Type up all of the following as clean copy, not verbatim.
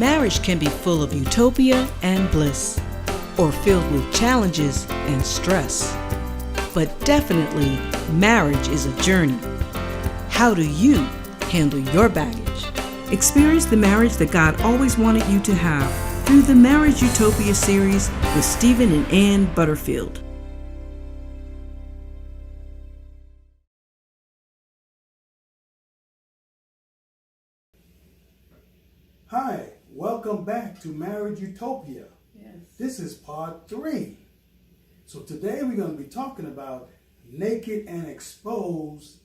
Marriage can be full of utopia and bliss, or filled with challenges and stress. But definitely, marriage is a journey. How do you handle your baggage? Experience the marriage that God always wanted you to have through the Marriage Utopia series with Stephen and Ann Butterfield. Hi, welcome back to Marriage Utopia. Yes. This is part 3. So today we're going to be talking about naked and exposed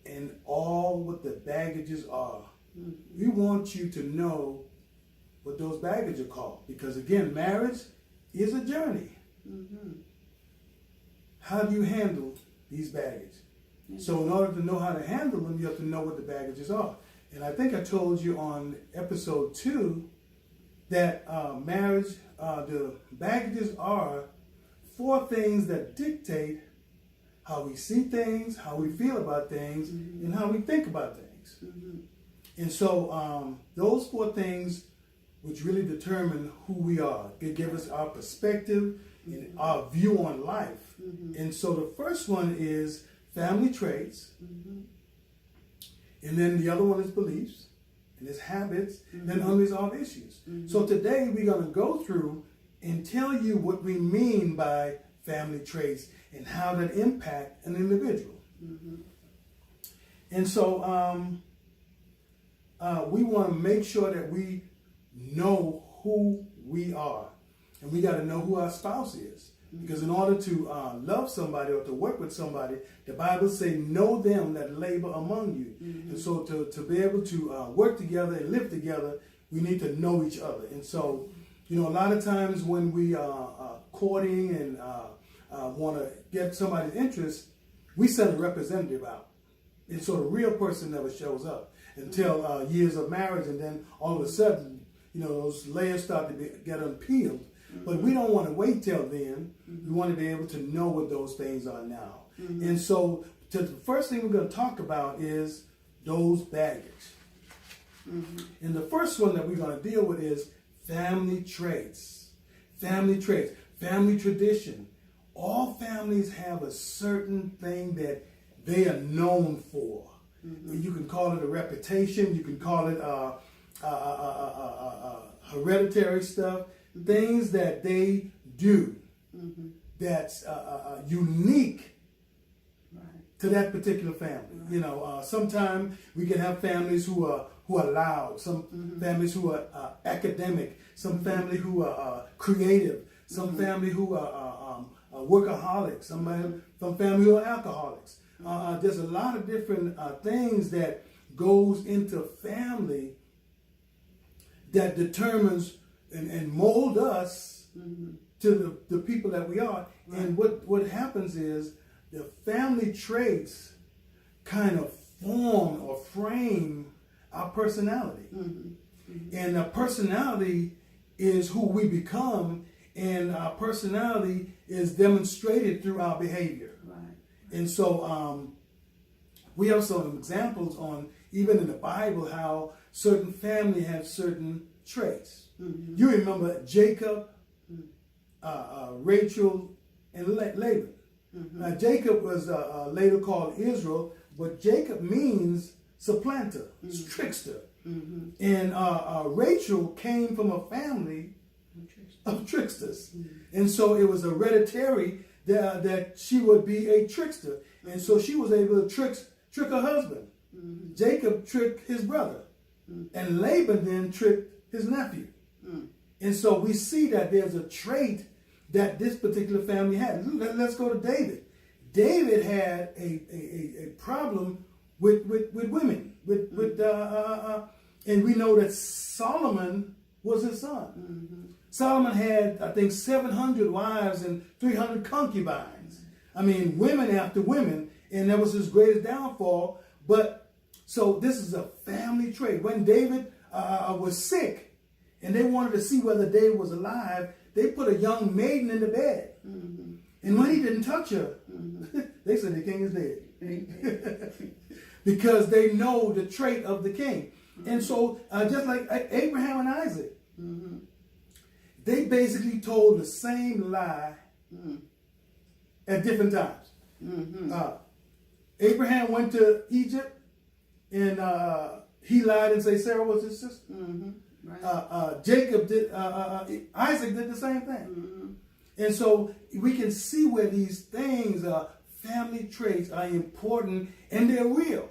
and all what the baggages are. Mm-hmm. We want you to know what those baggages are called, because again, marriage is a journey. Mm-hmm. How do you handle these baggage? Mm-hmm. So in order to know how to handle them, you have to know what the baggages are. And I think I told you on episode 2 that marriage, the baggages are 4 things that dictate how we see things, how we feel about things, mm-hmm. and how we think about things. Mm-hmm. And so those 4 things which really determine who we are. They give us our perspective and mm-hmm. our view on life. Mm-hmm. And so the first one is family traits. Mm-hmm. And then the other one is beliefs, and it's habits, mm-hmm. and unresolved issues. Mm-hmm. So today we're going to go through and tell you what we mean by family traits and how that impact an individual. Mm-hmm. And so we want to make sure that we know who we are, and we got to know who our spouse is. Because in order to love somebody or to work with somebody, the Bible says, know them that labor among you. Mm-hmm. And so to be able to work together and live together, we need to know each other. And so, you know, a lot of times when we are courting and want to get somebody's interest, we send a representative out. And so the real person never shows up until years of marriage, and then all of a sudden, you know, those layers start to get unpeeled. Mm-hmm. But we don't want to wait till then. Mm-hmm. We want to be able to know what those things are now. Mm-hmm. And so the first thing we're going to talk about is those baggage. Mm-hmm. And the first one that we're going to deal with is family traits. Family traits. Family tradition. All families have a certain thing that they are known for. Mm-hmm. You can call it a reputation. You can call it hereditary stuff. Things that they do mm-hmm. that's unique to that particular family. Right. You know, sometimes we can have families who are loud, some mm-hmm. families who are academic, some family who are creative, some mm-hmm. family who are workaholics, some family who are alcoholics. There's a lot of different things that goes into family that determines and mold us mm-hmm. to the people that we are. Right. And what happens is the family traits kind of form or frame our personality. Mm-hmm. Mm-hmm. And our personality is who we become, and our personality is demonstrated through our behavior. Right. And so we have some examples on, even in the Bible, how certain family have certain traits. Mm-hmm. You remember Jacob, Rachel, and Laban. Mm-hmm. Now Jacob was later called Israel, but Jacob means supplanter, mm-hmm. trickster. Mm-hmm. And Rachel came from a family of tricksters. Mm-hmm. And so it was hereditary that she would be a trickster. And so she was able to trick her husband. Mm-hmm. Jacob tricked his brother. Mm-hmm. And Laban then tricked his nephew. Mm. And so we see that there's a trait that this particular family had. Let's go to David. David had a problem with women. And we know that Solomon was his son. Mm-hmm. Solomon had, I think, 700 wives and 300 concubines. I mean, women after women. And that was his greatest downfall. But so this is a family trait. When David was sick, and they wanted to see whether David was alive, they put a young maiden in the bed. Mm-hmm. And when he didn't touch her, mm-hmm. they said the king is dead. Because they know the trait of the king. And so, just like Abraham and Isaac, they basically told the same lie at different times. Abraham went to Egypt, and he lied and said Sarah was his sister. Right. Jacob did, Isaac did the same thing. And so we can see where these things, family traits, are important and they're real.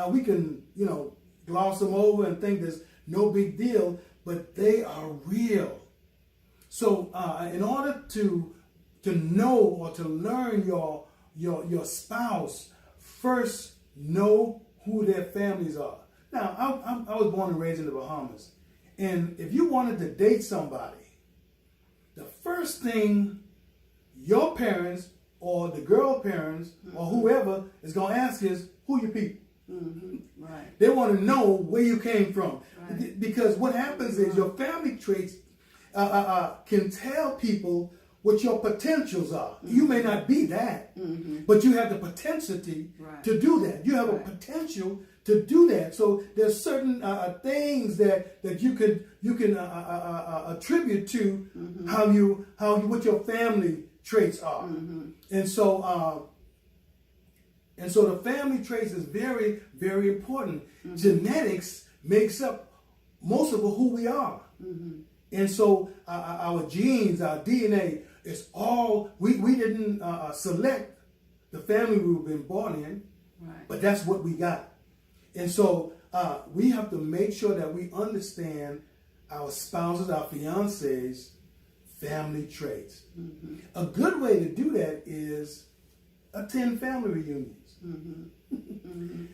We can, gloss them over and think there's no big deal, but they are real. So in order to know or to learn your spouse, first know who their families are. Now, I was born and raised in the Bahamas. And if you wanted to date somebody, the first thing your parents or the girl parents or whoever is going to ask is, who your people? Right. They want to know where you came from. Right. Because what happens is your family traits can tell people what your potentials are. You may not be that, but you have the potentiality to do that. You have a potential to do that. So there's certain things that you can attribute to what your family traits are. And so the family traits is very, very important. Genetics makes up most of who we are. And so our genes, our DNA, is all, we didn't select the family we've been born in, but that's what we got. And so we have to make sure that we understand our spouses, our fiancés, family traits. A good way to do that is attend family reunions.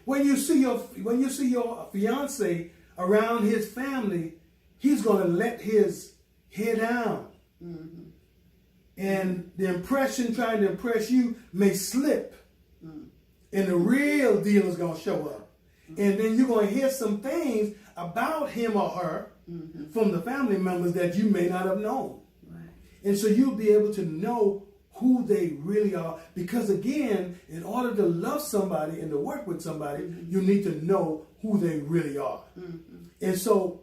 When you see your fiancé around his family, he's going to let his hair down. And the impression trying to impress you may slip. And the real deal is going to show up. And then you're going to hear some things about him or her from the family members that you may not have known. And so you'll be able to know who they really are. Because again, in order to love somebody and to work with somebody, you need to know who they really are. And so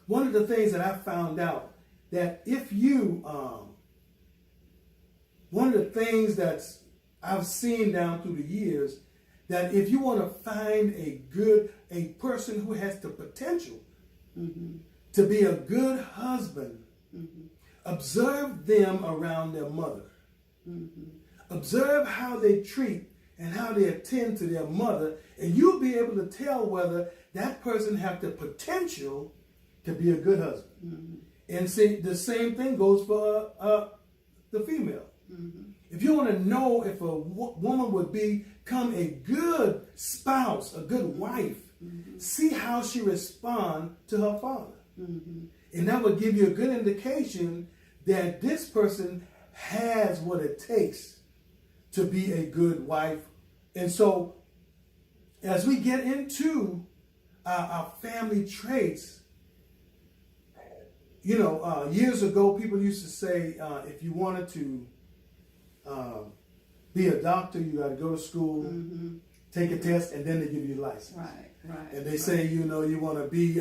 one of the things that I found out, that if you, one of the things that I've seen down through the years, that if you want to find a person who has the potential to be a good husband, observe them around their mother. Observe how they treat and how they attend to their mother, and you'll be able to tell whether that person has the potential to be a good husband. And see, the same thing goes for the female. If you want to know if a woman would become a good spouse, a good wife, see how she responds to her father. And that would give you a good indication that this person has what it takes to be a good wife. And so as we get into our family traits, years ago, people used to say, if you wanted to be a doctor, you got to go to school, take a test, and then they give you a license. And they say, you want to be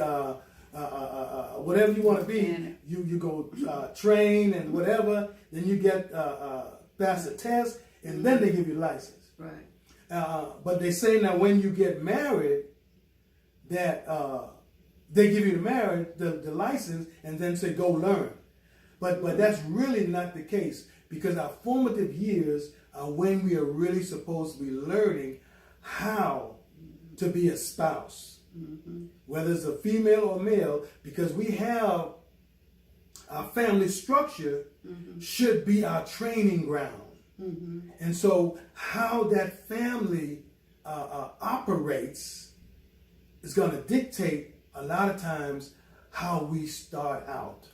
whatever you want to be, you go train and whatever, then you get pass a test, and then they give you a license. But they say now when you get married, that they give you the license, and then say go learn. But that's really not the case, because our formative years are when we are really supposed to be learning how to be a spouse, whether it's a female or male, because we have our family structure should be our training ground. And so how that family operates is going to dictate a lot of times how we start out.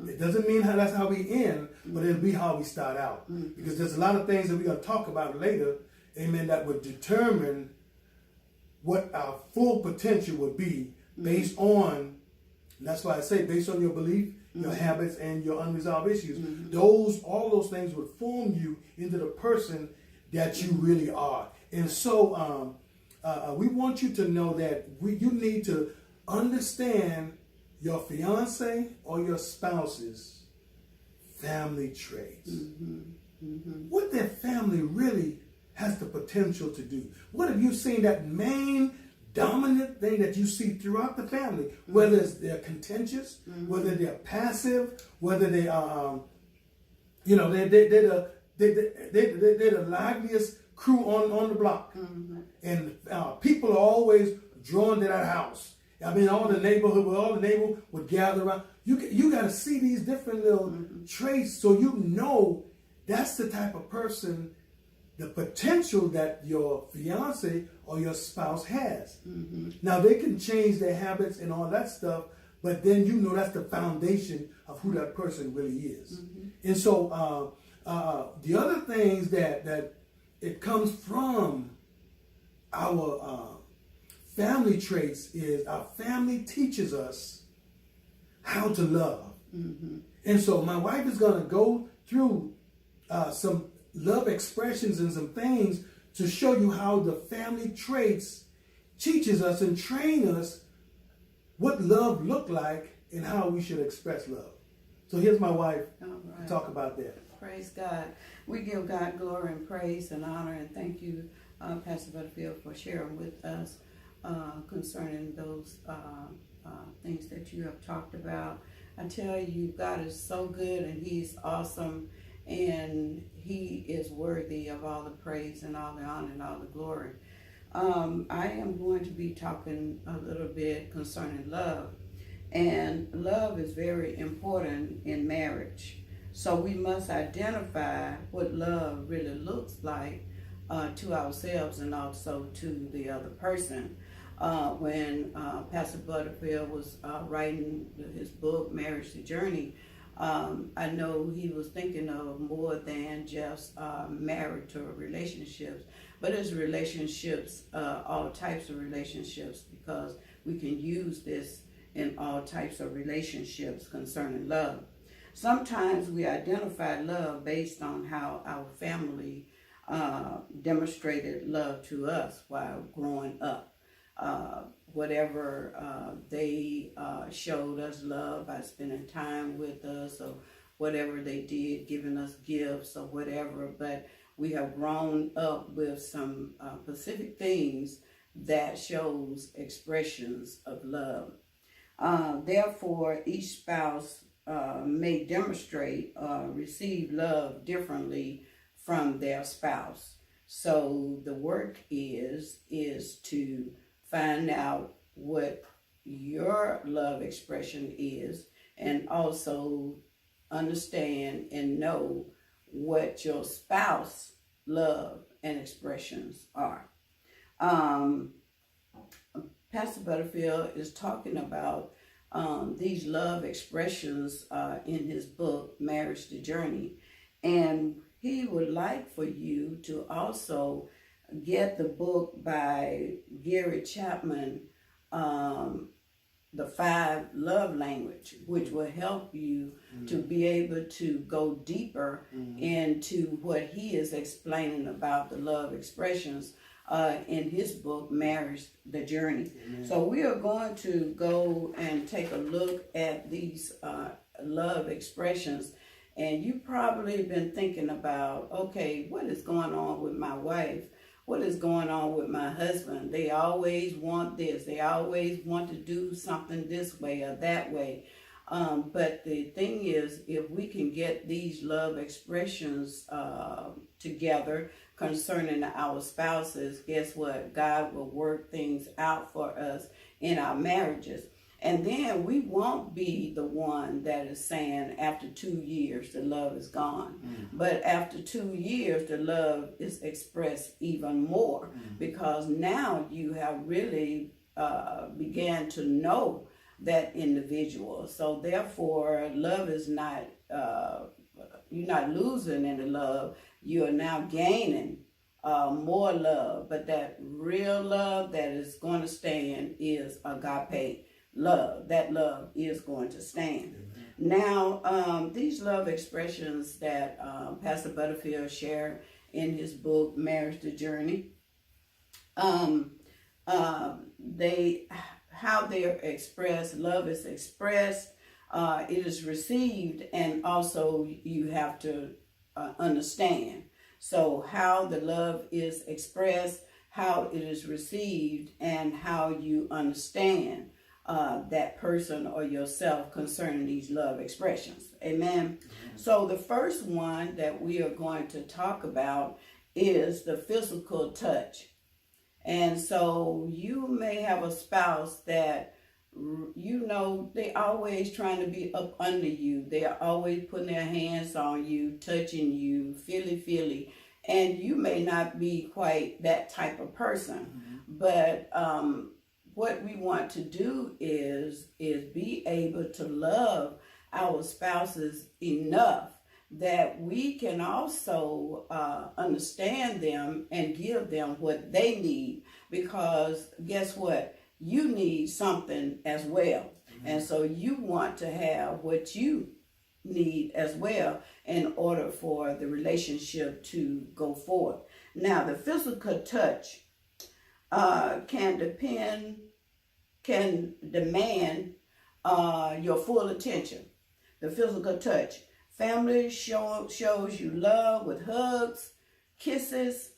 It doesn't mean that's how we end, but it'll be how we start out. Because there's a lot of things that we're going to talk about later, amen, that would determine what our full potential would be based on, and that's why I say based on your belief, your habits, and your unresolved issues. All those things would form you into the person that you really are. And so we want you to know that you need to understand your fiance or your spouse's family traits. What their family really has the potential to do. What have you seen that main dominant thing that you see throughout the family? Whether it's they're contentious, whether they're passive, whether they are, they're the liveliest crew on the block, and people are always drawn to that house. I mean, all the neighbors would gather around. You got to see these different little traits, so you know that's the type of person, the potential that your fiance or your spouse has. Now, they can change their habits and all that stuff, but then you know that's the foundation of who that person really is. And so the other things that it comes from our family traits is our family teaches us how to love. And so my wife is going to go through some love expressions and some things to show you how the family traits teaches us and train us what love look like and how we should express love. So here's my wife to talk about that. Praise God. We give God glory and praise and honor, and thank you, Pastor Butterfield, for sharing with us concerning those things that you have talked about. I tell you, God is so good and He's awesome, and He is worthy of all the praise and all the honor and all the glory. I am going to be talking a little bit concerning love, and love is very important in marriage. So we must identify what love really looks like to ourselves and also to the other person. When Pastor Butterfield was writing his book, Marriage the Journey, I know he was thinking of more than just marital relationships, but it's relationships, all types of relationships, because we can use this in all types of relationships concerning love. Sometimes we identify love based on how our family demonstrated love to us while growing up. Whatever they showed us love by spending time with us, or whatever they did, giving us gifts or whatever, but we have grown up with some specific things that shows expressions of love. Therefore, each spouse may demonstrate receive love differently from their spouse. So the work is to find out what your love expression is, and also understand and know what your spouse love and expressions are. Pastor Butterfield is talking about these love expressions in his book, Marriage the Journey, and he would like for you to also get the book by Gary Chapman, The 5 Love Language, which will help you to be able to go deeper into what he is explaining about the love expressions in his book, Marriage the Journey. So we are going to go and take a look at these love expressions. And you've probably been thinking about, okay, what is going on with my wife? What is going on with my husband? They always want this. They always want to do something this way or that way. But the thing is, if we can get these love expressions together concerning our spouses, guess what? God will work things out for us in our marriages. And then we won't be the one that is saying after 2 years the love is gone. But after 2 years the love is expressed even more, because now you have really began to know that individual. So therefore love is not, you're not losing any love, you are now gaining more love. But that real love that is going to stand is agape love. That love is going to stand. Now, these love expressions that Pastor Butterfield shared in his book, Marriage the Journey, how they're expressed, love is expressed, it is received, and also you have to understand. So how the love is expressed, how it is received, and how you understand that person or yourself concerning these love expressions. Amen. So the first one that we are going to talk about is the physical touch. And so you may have a spouse that, you know, they always trying to be up under you. They are always putting their hands on you, touching you, feely. And you may not be quite that type of person. But what we want to do is be able to love our spouses enough that we can also understand them and give them what they need, because guess what? You need something as well. And so you want to have what you need as well in order for the relationship to go forward. Now, the physical touch can demand your full attention. The physical touch. Family shows you love with hugs, kisses,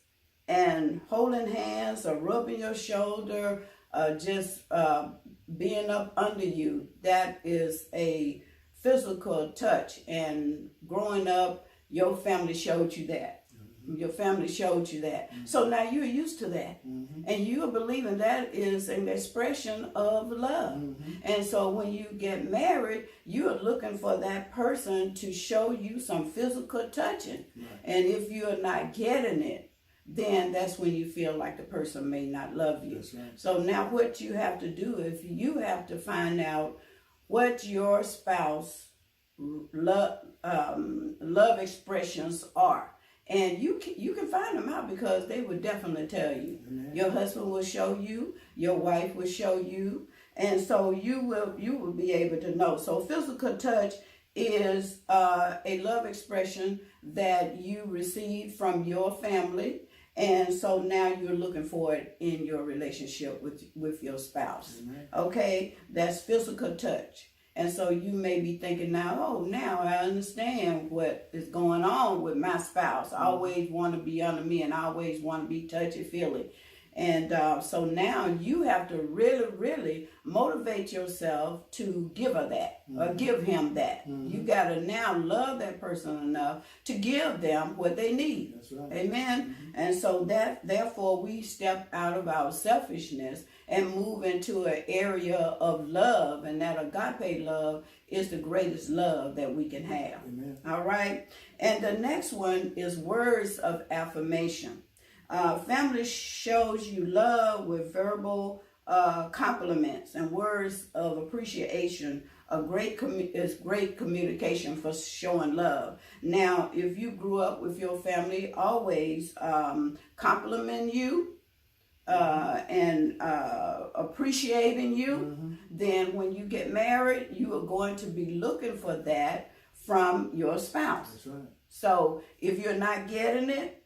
and holding hands or rubbing your shoulder, just being up under you. That is a physical touch. And growing up, your family showed you that. Your family showed you that. So now you're used to that. And you are believing that is an expression of love. And so when you get married, you are looking for that person to show you some physical touching. And if you're not getting it, then that's when you feel like the person may not love you. So now what you have to do is you have to find out what your spouse love expressions are. And you can find them out, because they will definitely tell you. Your husband will show you, your wife will show you, and so you will be able to know. So physical touch is a love expression that you receive from your family, and so now you're looking for it in your relationship with your spouse. Okay, that's physical touch. And so you may be thinking now, now I understand what is going on with my spouse. I always want to be under me, and I always want to be touchy-feely. And so now you have to really motivate yourself to give her that, or give him that. You got to now love that person enough to give them what they need. That's right. Amen. And so therefore we step out of our selfishness and move into an area of love, and that agape love is the greatest love that we can have. Amen. All right. And the next one is words of affirmation. Family shows you love with verbal compliments and words of appreciation. Is great communication for showing love. Now, if you grew up with your family always complimenting you and appreciating you, then when you get married, you are going to be looking for that from your spouse. That's right. So if you're not getting it,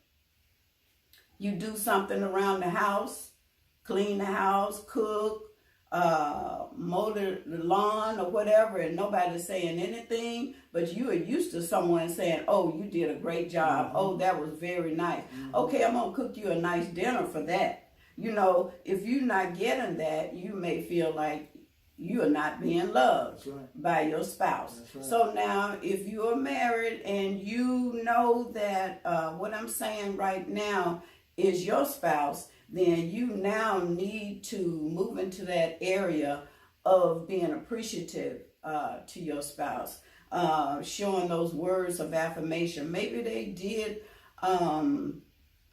you do something around the house, clean the house, cook, mow the lawn or whatever, and nobody's saying anything, but you are used to someone saying, oh, you did a great job. Oh, that was very nice. Okay, I'm going to cook you a nice dinner for that. You know, if you're not getting that, you may feel like you are not being loved by your spouse. Right. So now, if you are married and you know that what I'm saying right now is your spouse, then you now need to move into that area of being appreciative to your spouse, showing those words of affirmation. Maybe they did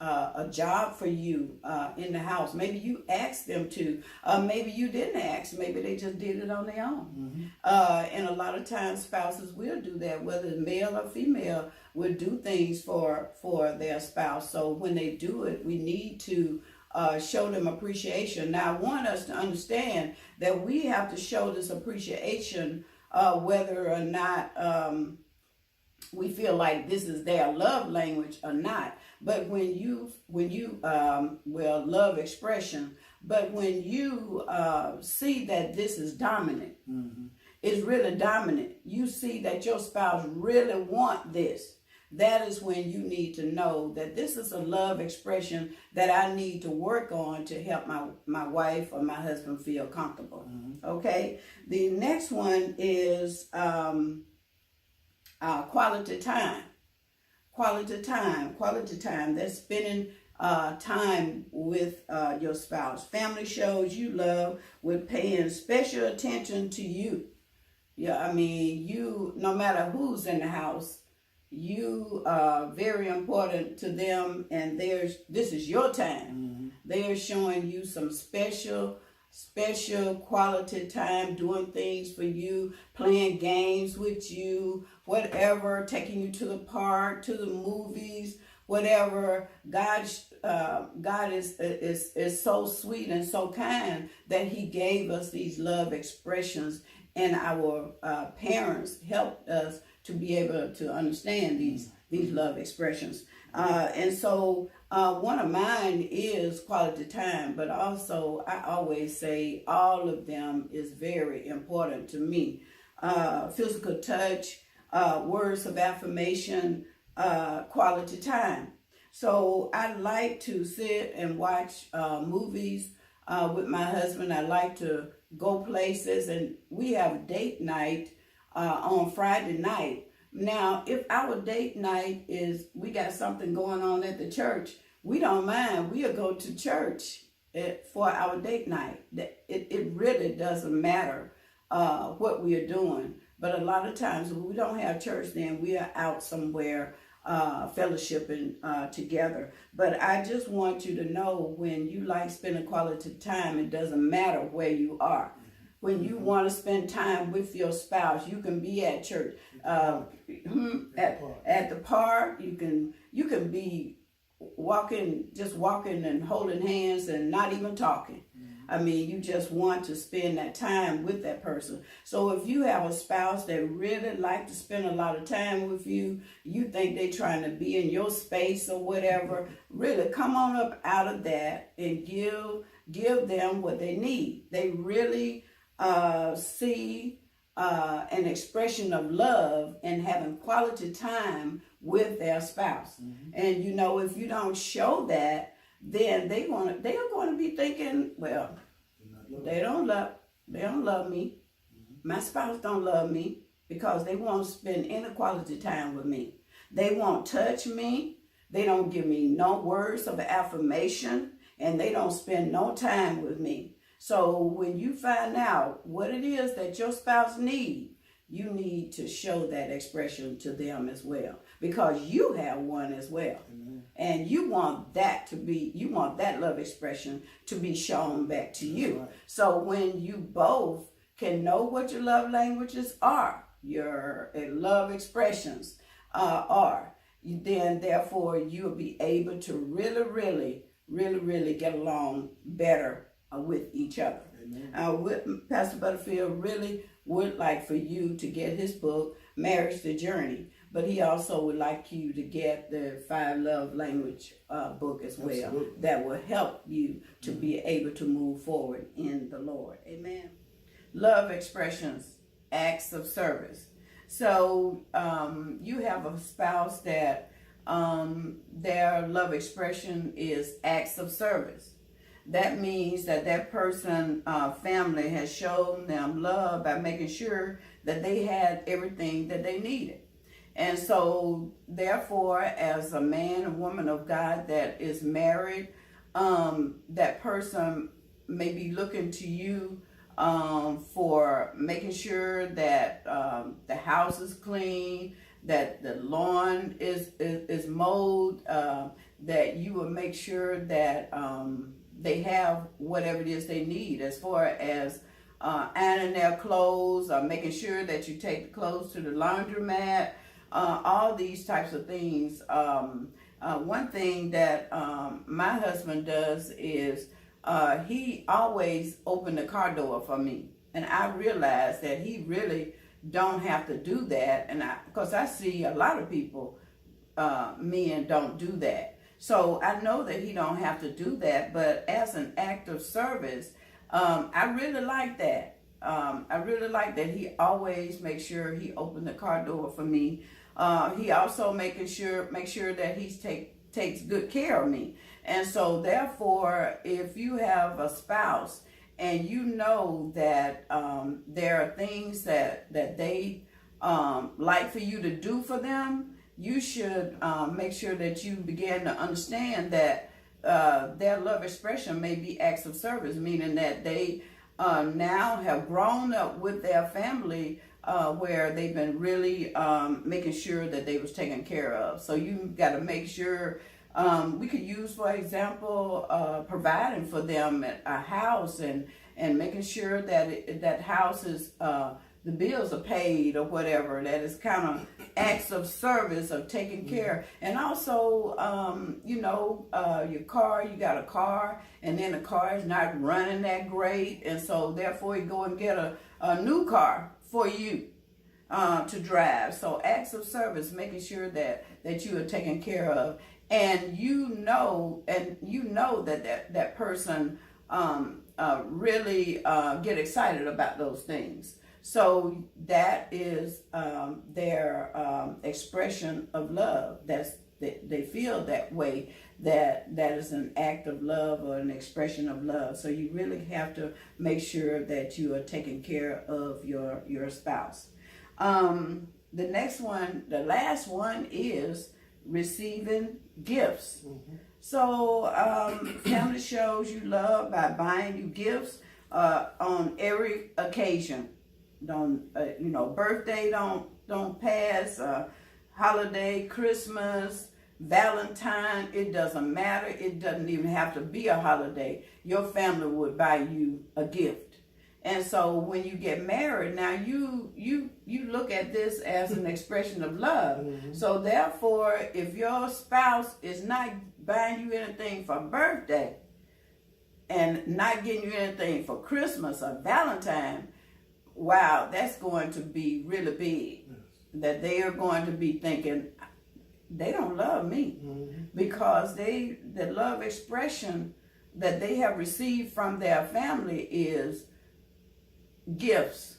a job for you in the house. Maybe you asked them to. Maybe you didn't ask. Maybe they just did it on their own. And a lot of times spouses will do that, whether it's male or female, will do things for their spouse. So when they do it, we need to show them appreciation. Now, I want us to understand that we have to show this appreciation whether or not we feel like this is their love language or not. But when you love expression, But when you see that this is dominant, Mm-hmm. it's really dominant. You see that your spouse really want this. That is when you need to know that this is a love expression that I need to work on to help my wife or my husband feel comfortable. Mm-hmm. Okay? The next one is quality time. Quality time. That's spending time with your spouse. Family shows you love with paying special attention to you. Yeah, I mean, you, no matter who's in the house, you are very important to them, and this is your time. Mm-hmm. They're showing you some special quality time, doing things for you, playing games with you, whatever, taking you to the park, to the movies, whatever. God is so sweet and so kind that He gave us these love expressions, and our parents helped us to be able to understand these love expressions. And so one of mine is quality time, but also I always say all of them is very important to me. Physical touch, words of affirmation, quality time. So I like to sit and watch movies with my husband. I like to go places, and we have date night on Friday night. Now, if our date night is, we got something going on at the church, we don't mind. We'll go to church for our date night. It really doesn't matter what we are doing. But a lot of times when we don't have church, then we are out somewhere fellowshipping together. But I just want you to know, when you like spending quality time, it doesn't matter where you are. When you want to spend time with your spouse, you can be at church, at the park. You can be walking and holding hands and not even talking. I mean, you just want to spend that time with that person. So if you have a spouse that really like to spend a lot of time with you, you think they're trying to be in your space or whatever, really come on up out of that and give them what they need. They really see an expression of love and having quality time with their spouse. And you know, if you don't show that, then they are going to be thinking, well, they don't love me. My spouse don't love me, because they won't spend any quality time with me. They won't touch me. They don't give me no words of affirmation, and they don't spend no time with me. So when you find out what it is that your spouse needs, you need to show that expression to them as well, because you have one as well. Amen. And you want that love expression to be shown back to you. Right. So when you both can know what your love languages are, your love expressions are, then therefore you'll be able to really get along better with each other. With Pastor Butterfield really would like for you to get his book, Marriage the Journey, but he also would like you to get the 5 Love Language book as well. Absolutely. That will help you to be able to move forward in the Lord. Amen. Love expressions, acts of service. So you have a spouse that their love expression is acts of service. That means that person, family, has shown them love by making sure that they had everything that they needed. And so, therefore, as a man and woman of God that is married, that person may be looking to you for making sure that the house is clean, that the lawn is mowed, that you will make sure that they have whatever it is they need, as far as ironing their clothes, or making sure that you take the clothes to the laundromat, all these types of things. One thing that my husband does is he always opened the car door for me. And I realized that he really don't have to do that. And because I see a lot of people, men don't do that. So I know that he don't have to do that, but as an act of service, I really like that. I really like that he always makes sure he opened the car door for me. He also make sure that he takes good care of me. And so therefore, if you have a spouse and you know that there are things that they like for you to do for them, you should make sure that you begin to understand that their love expression may be acts of service, meaning that they now have grown up with their family where they've been really making sure that they was taken care of. So you got to make sure, we could use, for example, providing for them a house and making sure that that house is, the bills are paid or whatever. That is kind of acts of service of taking care. And also, your car, you got a car, and then the car is not running that great. And so therefore you go and get a new car for you to drive. So acts of service, making sure that you are taken care of. And you know that person really get excited about those things. So that is their expression of love. They feel that way, that is an act of love or an expression of love. So you really have to make sure that you are taking care of your spouse. The next one, the last one, is receiving gifts. Mm-hmm. So family shows you love by buying you gifts on every occasion. Birthday don't pass, holiday, Christmas, Valentine, it doesn't matter. It doesn't even have to be a holiday. Your family would buy you a gift. And so when you get married, now you look at this as an expression of love. Mm-hmm. So therefore, if your spouse is not buying you anything for birthday and not getting you anything for Christmas or Valentine, wow, that's going to be really big. Yes. That they are going to be thinking, they don't love me. Mm-hmm. Because the love expression that they have received from their family is gifts.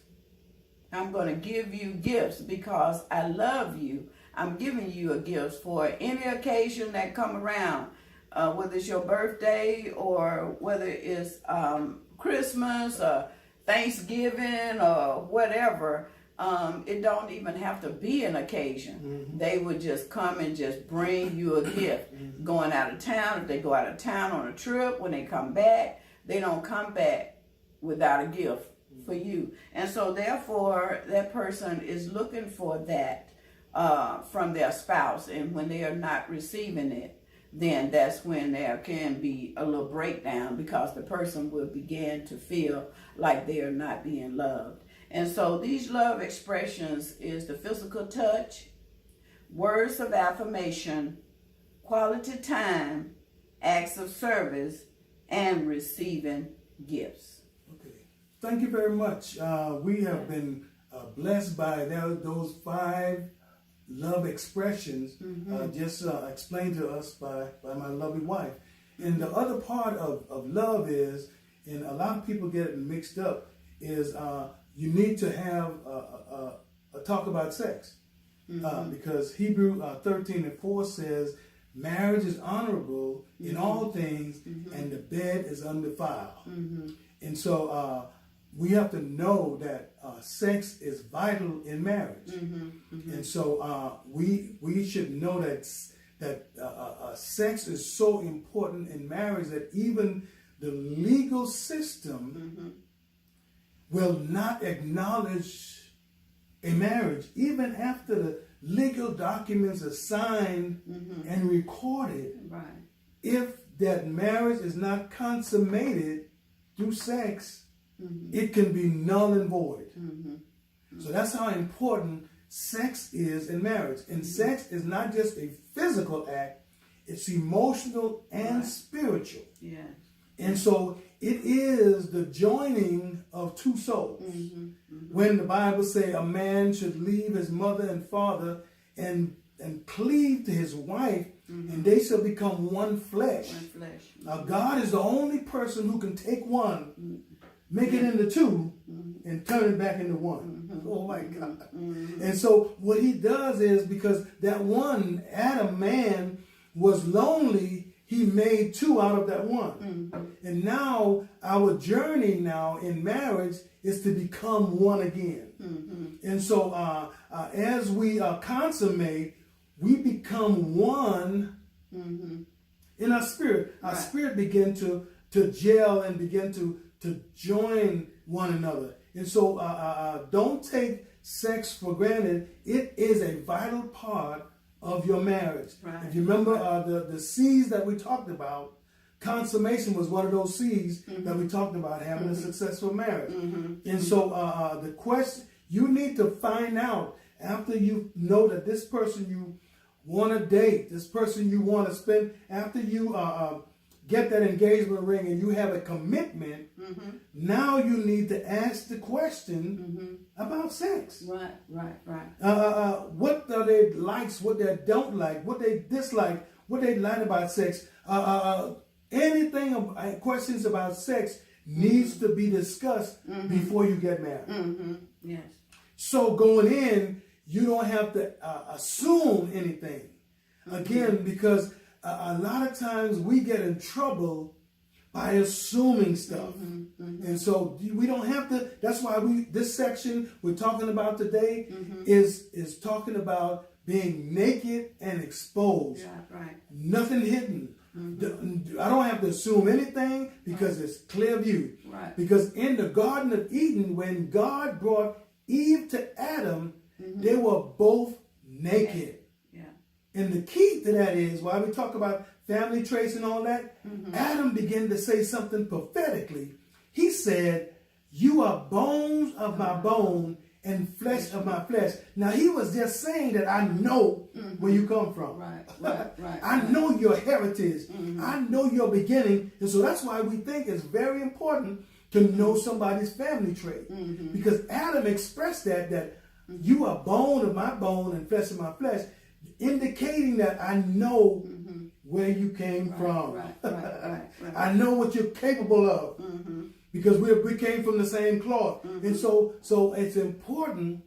I'm going to give you gifts because I love you. I'm giving you a gift for any occasion that come around, whether it's your birthday or whether it's Christmas or Thanksgiving or whatever. It don't even have to be an occasion. Mm-hmm. They would just come and just bring you a gift. Mm-hmm. Going out of town, if they go out of town on a trip, when they come back, they don't come back without a gift for you. And so therefore, that person is looking for that from their spouse. And when they are not receiving it, then that's when there can be a little breakdown, because the person will begin to feel like they are not being loved. And so these love expressions is the physical touch, words of affirmation, quality time, acts of service, and receiving gifts. Okay. Thank you very much. We have been blessed by those 5 love expressions, mm-hmm. Explained to us by my lovely wife. And the other part of love is, and a lot of people get it mixed up, is you need to have a talk about sex. Mm-hmm. Because Hebrew 13:4 says, marriage is honorable mm-hmm. in all things, mm-hmm. and the bed is undefiled. Mm-hmm. And so we have to know that sex is vital in marriage. Mm-hmm. Mm-hmm. And so we should know that sex is so important in marriage that even the legal system mm-hmm. will not acknowledge a marriage, even after the legal documents are signed mm-hmm. and recorded. Right. If that marriage is not consummated through sex, mm-hmm. it can be null and void. Mm-hmm. Mm-hmm. So that's how important sex is in marriage. And mm-hmm. sex is not just a physical act, it's emotional and right. spiritual. Yeah. And so it is the joining of 2 souls. Mm-hmm. Mm-hmm. When the Bible says a man should leave his mother and father and and cleave to his wife, and they shall become one flesh. One flesh. Now, God is the only person who can take one, make it into two, and turn it back into one. Oh my God. And so what he does is, because that one, Adam, man, was lonely, he made two out of that one. And now our journey now in marriage is to become one again. And so as we consummate, we become one in our spirit. Our spirit begin to gel and begin to join one another. And so don't take sex for granted. It is a vital part of your marriage. Right. If you remember the C's that we talked about, consummation was one of those C's that we talked about, having a successful marriage. And so the question, you need to find out, after you know that this person you want to date, this person you want to spend, after you get that engagement ring and you have a commitment, now you need to ask the question about sex. Right. What are their likes, what they don't like, what they dislike, what they like about sex. Anything, questions about sex needs to be discussed before you get married. Yes. So going in, you don't have to assume anything. Again, because a lot of times we get in trouble by assuming stuff. And so we don't have to, that's why this section we're talking about today is talking about being naked and exposed. Yeah, right. Nothing hidden. I don't have to assume anything because it's clear view. Right. Because in the Garden of Eden, when God brought Eve to Adam, they were both naked. Yeah. And the key to that is, while we talk about family traits and all that, Adam began to say something prophetically. He said, "You are bones of my bone and flesh of my flesh." Now, he was just saying that I know where you come from. Right. I know your heritage. I know your beginning. And so that's why we think it's very important to know somebody's family trait. Because Adam expressed that you are bone of my bone and flesh of my flesh, indicating that I know where you came from. Right. I know what you're capable of. Because we came from the same cloth. And so it's important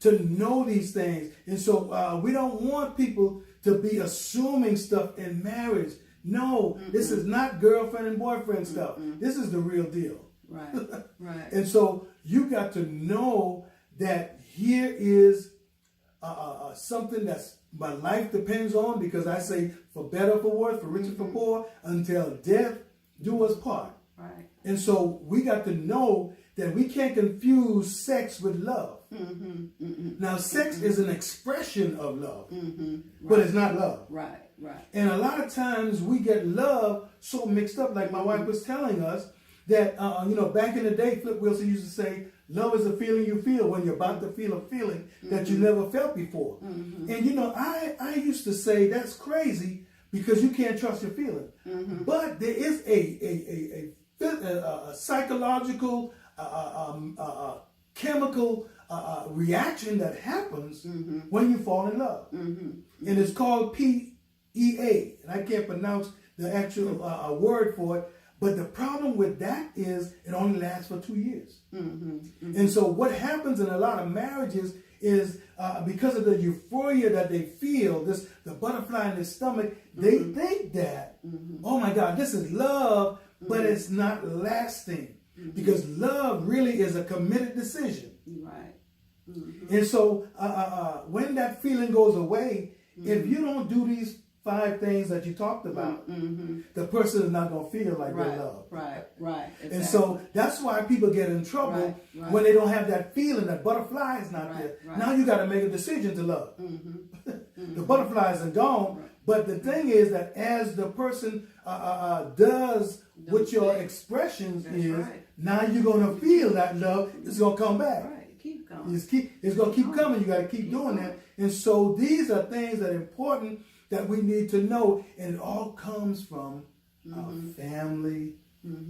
to know these things. And so we don't want people to be assuming stuff in marriage. No, this is not girlfriend and boyfriend stuff. This is the real deal. Right. And so you got to know that here is something that's my life depends on, because I say for better, for worse, for richer, for poor, until death do us part. Right. And so we got to know that we can't confuse sex with love. Now, sex is an expression of love, but it's not love. Right. And a lot of times we get love so mixed up, like my wife was telling us, that, back in the day, Flip Wilson used to say, love is a feeling you feel when you're about to feel a feeling that you never felt before. And, I used to say that's crazy because you can't trust your feeling. But there is a psychological, chemical reaction that happens when you fall in love. And it's called PEA. And I can't pronounce the actual word for it. But the problem with that is it only lasts for 2 years. And so what happens in a lot of marriages is because of the euphoria that they feel, the butterfly in their stomach, they think that, oh my God, this is love, but it's not lasting. Because love really is a committed decision. Right. And so when that feeling goes away, if you don't do these 5 things that you talked about, the person is not going to feel like they're loved. Right. Exactly. And so that's why people get in trouble when they don't have that feeling, that butterfly is not there. Now you got to make a decision to love. The butterflies are gone. But the thing is that as the person does what your expressions is, now you're going to feel that love. It's going to come back. Right. Keep going. It's going to keep coming. You got to keep doing that. And so these are things that are important that we need to know, and it all comes from our family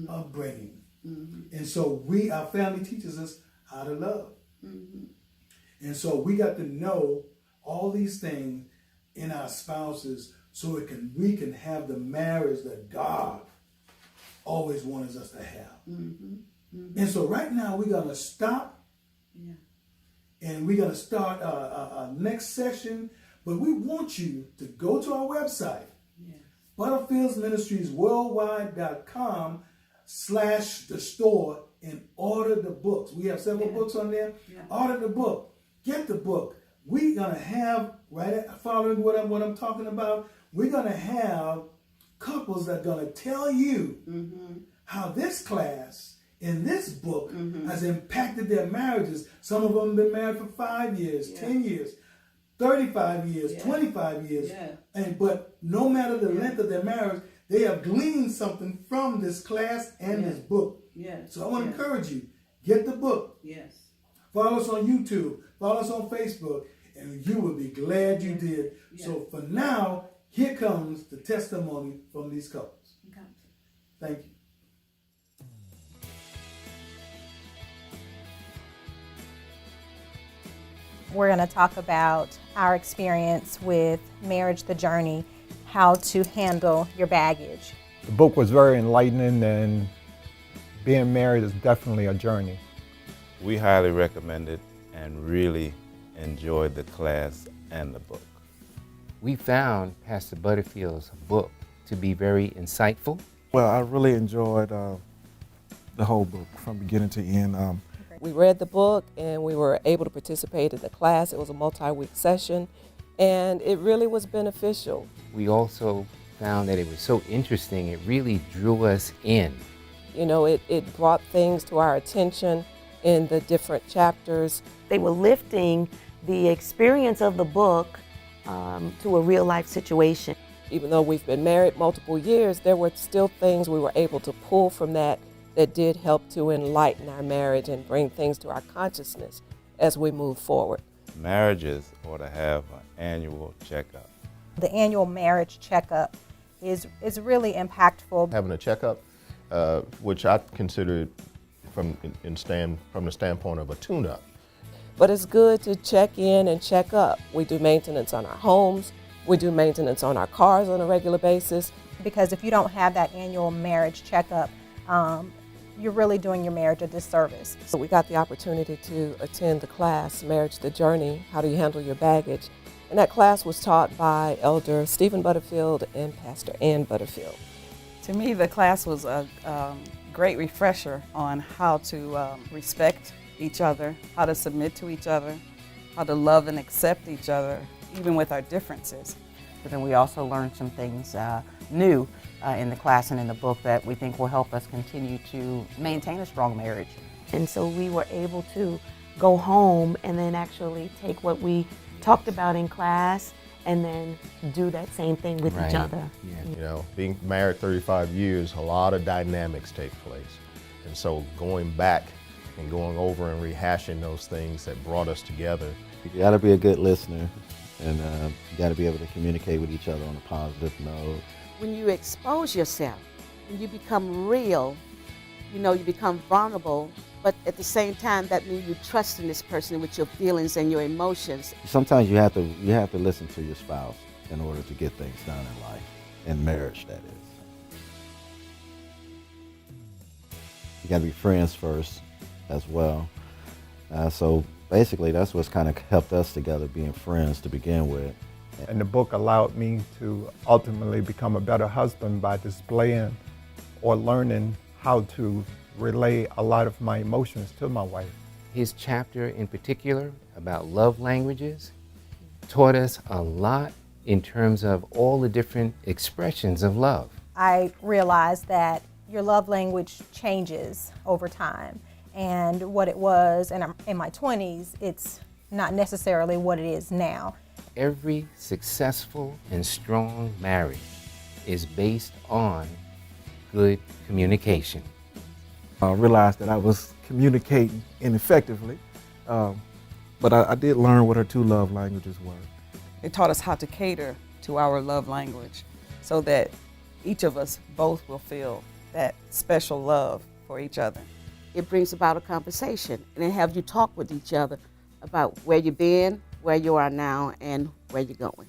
upbringing. And so our family teaches us how to love. And so we got to know, all these things in our spouses so we can have the marriage that God always wanted us to have. And so right now we're going to stop and we're going to start our next session. But we want you to go to our website, ButterfieldsMinistriesWorldwide.com/the store and order the books. We have several books on there. Order the book. Get the book. We're going to have, following what I'm talking about, we're going to have couples that are going to tell you how this class in this book has impacted their marriages. Some of them have been married for 5 years, 10 years, 35 years, 25 years. But no matter the length of their marriage, they have gleaned something from this class and this book. So I want to encourage you, get the book. Follow us on YouTube. Follow us on Facebook. And you will be glad you did. So for now, here comes the testimony from these couples. Thank you. We're going to talk about our experience with Marriage, the Journey, how to handle your baggage. The book was very enlightening, and being married is definitely a journey. We highly recommend it and really enjoyed the class and the book. We found Pastor Butterfield's book to be very insightful. Well, I really enjoyed the whole book from beginning to end. We read the book and we were able to participate in the class. It was a multi-week session and it really was beneficial. We also found that it was so interesting, it really drew us in. You know, it brought things to our attention in the different chapters. They were lifting the experience of the book to a real life situation. Even though we've been married multiple years, there were still things we were able to pull from that did help to enlighten our marriage and bring things to our consciousness as we move forward. Marriages ought to have an annual checkup. The annual marriage checkup is really impactful. Having a checkup, which I consider from the standpoint of a tune-up. But it's good to check in and check up. We do maintenance on our homes. We do maintenance on our cars on a regular basis. Because if you don't have that annual marriage checkup, you're really doing your marriage a disservice. So we got the opportunity to attend the class, Marriage, the Journey, How Do You Handle Your Baggage? And that class was taught by Elder Stephen Butterfield and Pastor Ann Butterfield. To me, the class was a great refresher on how to respect each other, how to submit to each other, how to love and accept each other, even with our differences. But then we also learned some things new in the class and in the book that we think will help us continue to maintain a strong marriage. And so we were able to go home and then actually take what we talked about in class and then do that same thing with each other. You know, being married 35 years, a lot of dynamics take place. And so going back and going over and rehashing those things that brought us together. You gotta be a good listener, and you gotta be able to communicate with each other on a positive note. When you expose yourself, when you become real, you know, you become vulnerable, but at the same time, that means you trust in this person with your feelings and your emotions. Sometimes you have to listen to your spouse in order to get things done in life, in marriage, that is. You gotta be friends first as well. So basically, that's what's kind of helped us together, being friends to begin with. And the book allowed me to ultimately become a better husband by displaying or learning how to relay a lot of my emotions to my wife. His chapter in particular about love languages taught us a lot in terms of all the different expressions of love. I realized that your love language changes over time. And what it was in my 20s, it's not necessarily what it is now. Every successful and strong marriage is based on good communication. I realized that I was communicating ineffectively, but I did learn what our two love languages were. It taught us how to cater to our love language so that each of us both will feel that special love for each other. It brings about a conversation and it have you talk with each other about where you've been, where you are now and where you're going.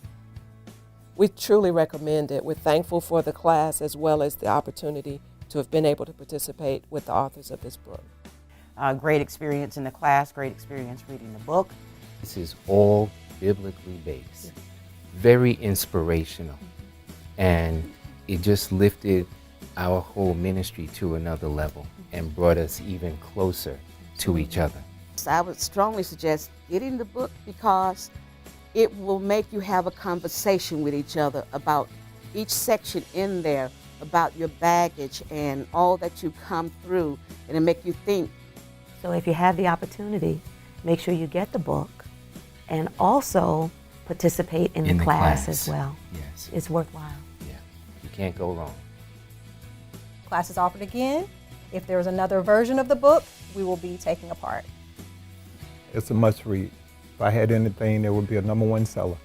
We truly recommend it. We're thankful for the class as well as the opportunity to have been able to participate with the authors of this book. Great experience in the class, great experience reading the book. This is all biblically based, very inspirational, and it just lifted our whole ministry to another level and brought us even closer to each other. So I would strongly suggest getting the book because it will make you have a conversation with each other about each section in there, about your baggage and all that you've come through, and it'll make you think. So if you have the opportunity, make sure you get the book and also participate in the class as well. Yes. It's worthwhile. Yeah, you can't go wrong. Class is offered again. If there's another version of the book, we will be taking a part. It's a must read. If I had anything, it would be a #1 seller.